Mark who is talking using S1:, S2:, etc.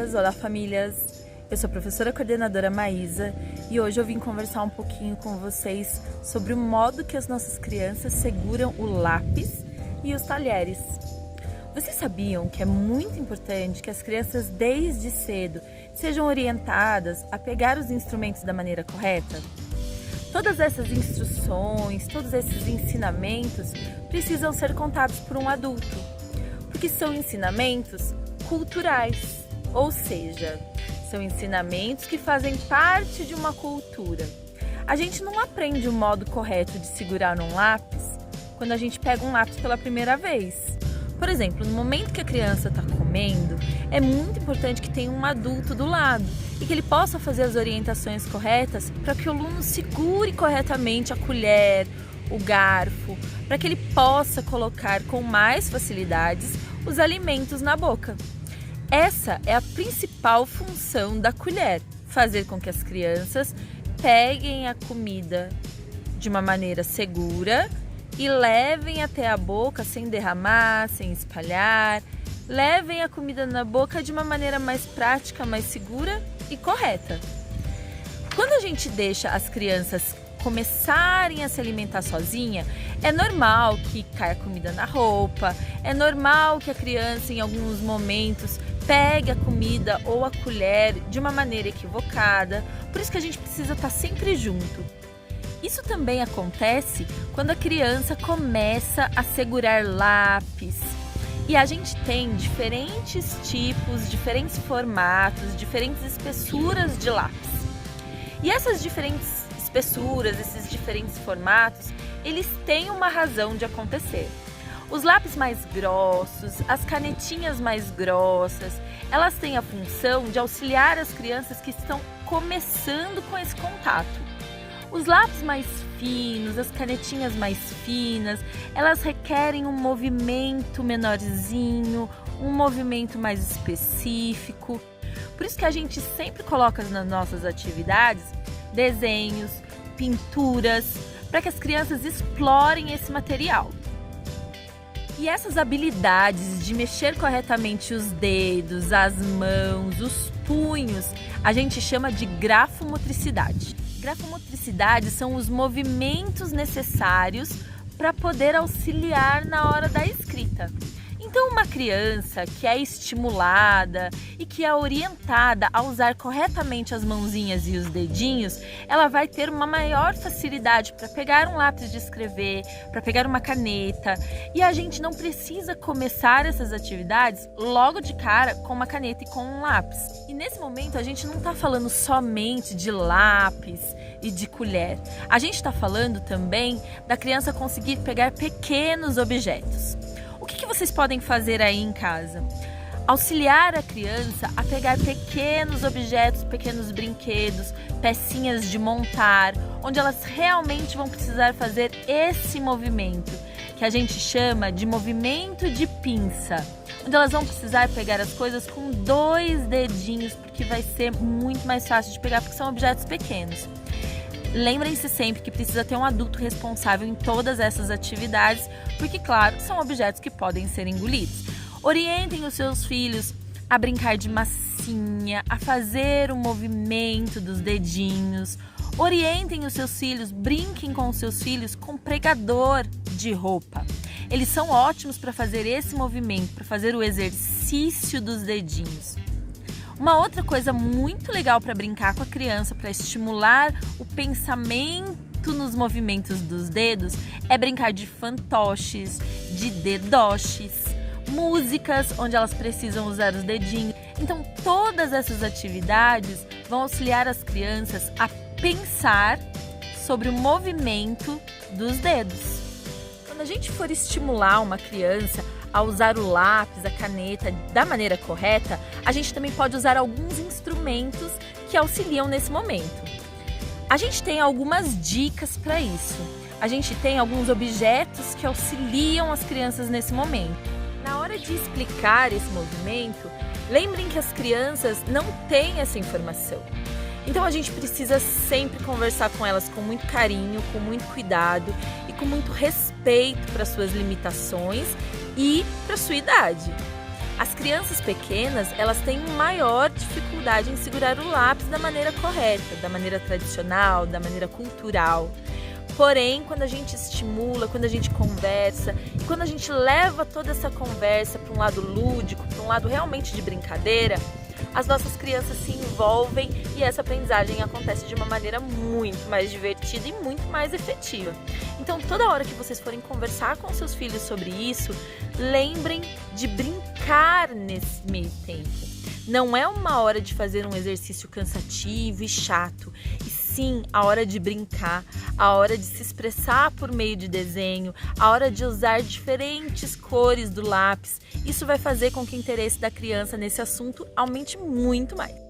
S1: meninas, olá famílias, eu sou a professora coordenadora Maísa e hoje eu vim conversar um pouquinho com vocês sobre o modo que as nossas crianças seguram o lápis e os talheres. Vocês sabiam que é muito importante que as crianças desde cedo sejam orientadas a pegar os instrumentos da maneira correta? Todas essas instruções, todos esses ensinamentos precisam ser contados por um adulto, porque são ensinamentos culturais, ou seja, são ensinamentos que fazem parte de uma cultura. A gente não aprende o modo correto de segurar um lápis quando a gente pega um lápis pela primeira vez. Por exemplo, no momento que a criança está comendo, é muito importante que tenha um adulto do lado e que ele possa fazer as orientações corretas para que o aluno segure corretamente a colher, o garfo, para que ele possa colocar com mais facilidades os alimentos na boca. Essa é a principal função da colher, fazer com que as crianças peguem a comida de uma maneira segura e levem até a boca sem derramar, sem espalhar. Levem a comida na boca de uma maneira mais prática, mais segura e correta. Quando a gente deixa as crianças começarem a se alimentar sozinha, é normal que caia comida na roupa, é normal que a criança em alguns momentos pegue a comida ou a colher de uma maneira equivocada, por isso que a gente precisa estar sempre junto. Isso também acontece quando a criança começa a segurar lápis. E a gente tem diferentes tipos, diferentes formatos, diferentes espessuras de lápis. E essas diferentes espessuras, esses diferentes formatos, eles têm uma razão de acontecer. Os lápis mais grossos, as canetinhas mais grossas, elas têm a função de auxiliar as crianças que estão começando com esse contato. Os lápis mais finos, as canetinhas mais finas, elas requerem um movimento menorzinho, um movimento mais específico. Por isso que a gente sempre coloca nas nossas atividades desenhos, pinturas, para que as crianças explorem esse material. E essas habilidades de mexer corretamente os dedos, as mãos, os punhos, a gente chama de grafomotricidade. Grafomotricidade são os movimentos necessários para poder auxiliar na hora da escrita. Então, uma criança que é estimulada e que é orientada a usar corretamente as mãozinhas e os dedinhos, ela vai ter uma maior facilidade para pegar um lápis de escrever, para pegar uma caneta. E a gente não precisa começar essas atividades logo de cara com uma caneta e com um lápis. E nesse momento a gente não está falando somente de lápis e de colher. A gente está falando também da criança conseguir pegar pequenos objetos. O que vocês podem fazer aí em casa? Auxiliar a criança a pegar pequenos objetos, pequenos brinquedos, pecinhas de montar, onde elas realmente vão precisar fazer esse movimento, que a gente chama de movimento de pinça, onde elas vão precisar pegar as coisas com 2 dedinhos, porque vai ser muito mais fácil de pegar, porque são objetos pequenos. Lembrem-se sempre que precisa ter um adulto responsável em todas essas atividades, porque, claro, são objetos que podem ser engolidos. Orientem os seus filhos a brincar de massinha, a fazer o movimento dos dedinhos. Orientem os seus filhos, brinquem com os seus filhos com pregador de roupa. Eles são ótimos para fazer esse movimento, para fazer o exercício dos dedinhos. Uma outra coisa muito legal para brincar com a criança, para estimular o pensamento nos movimentos dos dedos, é brincar de fantoches, de dedoches, músicas onde elas precisam usar os dedinhos. Então, todas essas atividades vão auxiliar as crianças a pensar sobre o movimento dos dedos. Quando a gente for estimular uma criança a usar o lápis, a caneta da maneira correta, a gente também pode usar alguns instrumentos que auxiliam nesse momento. A gente tem algumas dicas para isso. A gente tem alguns objetos que auxiliam as crianças nesse momento. Na hora de explicar esse movimento, lembrem que as crianças não têm essa informação. Então a gente precisa sempre conversar com elas com muito carinho, com muito cuidado e com muito respeito para suas limitações e para sua idade. As crianças pequenas, elas têm maior dificuldade em segurar o lápis da maneira correta, da maneira tradicional, da maneira cultural. Porém, quando a gente estimula, quando a gente conversa, e quando a gente leva toda essa conversa para um lado lúdico, para um lado realmente de brincadeira, as nossas crianças se envolvem e essa aprendizagem acontece de uma maneira muito mais divertida e muito mais efetiva. Então, toda hora que vocês forem conversar com seus filhos sobre isso, lembrem de brincar nesse meio tempo. Não é uma hora de fazer um exercício cansativo e chato, e sim a hora de brincar, a hora de se expressar por meio de desenho, a hora de usar diferentes cores do lápis. Isso vai fazer com que o interesse da criança nesse assunto aumente muito mais.